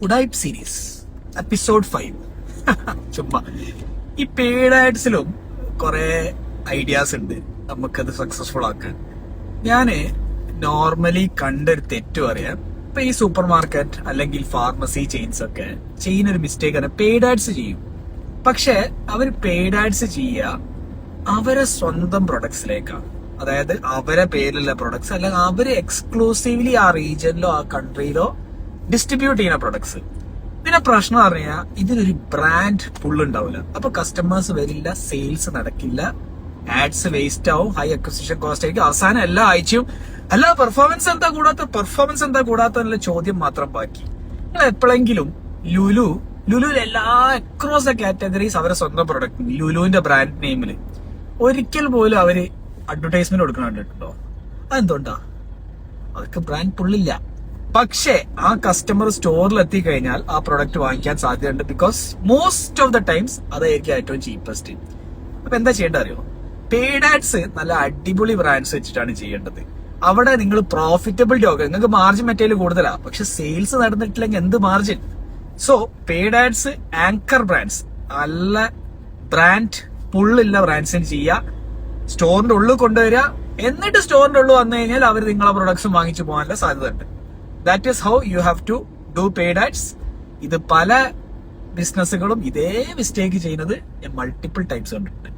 ഉഡായിപ്പ് series episode 5. ചുമ്മാ ഈ paid ആഡ്സിലും കുറെ ഐഡിയാസ് ഉണ്ട് നമുക്കത് സക്സസ്ഫുൾ ആക്കാൻ. ഞാന് നോർമലി കണ്ടൊരു തെറ്റ് പറയാം. ഇപ്പൊ ഈ സൂപ്പർ മാർക്കറ്റ് അല്ലെങ്കിൽ ഫാർമസി ചെയിൻസ് ഒക്കെ ചെയ്യുന്ന ഒരു മിസ്റ്റേക്ക് ആണ്, പെയ്ഡ് ആഡ്സ് ചെയ്യും. പക്ഷെ അവർ പെയ്ഡ് ആഡ്സ് ചെയ്യുക അവരെ സ്വന്തം പ്രൊഡക്ട്സിലേക്കാണ്. അതായത് അവരെ പേരിലുള്ള പ്രൊഡക്ട്സ് അല്ലെങ്കിൽ അവര് എക്സ്ക്ലൂസീവ്ലി ആ റീജിയനിലോ ആ കൺട്രിയിലോ ഡിസ്ട്രിബ്യൂട്ട് ചെയ്യുന്ന പ്രൊഡക്ട്സ്. ഇതിന്റെ പ്രശ്നം അറിയാം, ഇതിനൊരു ബ്രാൻഡ് ഫുൾ ഉണ്ടാവില്ല. അപ്പൊ കസ്റ്റമേഴ്സ് വരില്ല, സെയിൽസ് നടക്കില്ല, ആഡ്സ് വേസ്റ്റ് ആവും, ഹൈ അക്വിസിഷൻ കോസ്റ്റ് ആയിരിക്കും. അവസാനം എല്ലാ ആഴ്ചയും പെർഫോമൻസ് എന്താ കൂടാത്ത എന്നുള്ള ചോദ്യം മാത്രം ബാക്കി. നിങ്ങൾ എപ്പോഴെങ്കിലും ലുലുവിൽ എല്ലാ അക്രോസ് കാറ്റഗറീസ് അവരെ സ്വന്തം പ്രൊഡക്റ്റ് ലുലുവിന്റെ ബ്രാൻഡ് നെയിമില് ഒരിക്കൽ പോലും അവര് അഡ്വർടൈസ്മെന്റ് കൊടുക്കണം കണ്ടിട്ടുണ്ടോ? അതെന്തുകൊണ്ടാ? അവർക്ക് ബ്രാൻഡ് പുള്ളില്ല. പക്ഷേ ആ കസ്റ്റമർ സ്റ്റോറിൽ എത്തിക്കഴിഞ്ഞാൽ ആ പ്രൊഡക്റ്റ് വാങ്ങിക്കാൻ സാധ്യതയുണ്ട്. Because most of the times അതായിരിക്കും ഏറ്റവും ചീപ്പസ്റ്റ്. അപ്പൊ എന്താ ചെയ്യേണ്ടത് അറിയോ? പെയ്ഡ് ആഡ്സ് നല്ല അടിപൊളി ബ്രാൻഡ്സ് വെച്ചിട്ടാണ് ചെയ്യേണ്ടത്. അവിടെ നിങ്ങൾ പ്രോഫിറ്റബിലിറ്റി ഒക്കെ, നിങ്ങൾക്ക് മാർജിൻ മറ്റേല് കൂടുതലാ, പക്ഷെ സെയിൽസ് നടന്നിട്ടില്ലെങ്കിൽ എന്ത് margin? So paid ads anchor brands, നല്ല ബ്രാൻഡ് പുള്ളില്ല ബ്രാൻഡ്സിന് ചെയ്യുക, സ്റ്റോറിന്റെ ഉള്ളിൽ കൊണ്ടുവരിക. എന്നിട്ട് സ്റ്റോറിന്റെ ഉള്ളിൽ വന്നു കഴിഞ്ഞാൽ അവർ നിങ്ങളെ പ്രൊഡക്ട്സ് വാങ്ങിച്ചു പോകാനുള്ള സാധ്യത ഉണ്ട്. That is how you have to do paid ads. ഇത് പല ബിസിനസ്സുകളും ഇതേ മിസ്റ്റേക്ക് ചെയ്യുന്നത് ഞാൻ മൾട്ടിപ്പിൾ ടൈംസ് കണ്ടിട്ടുണ്ട്.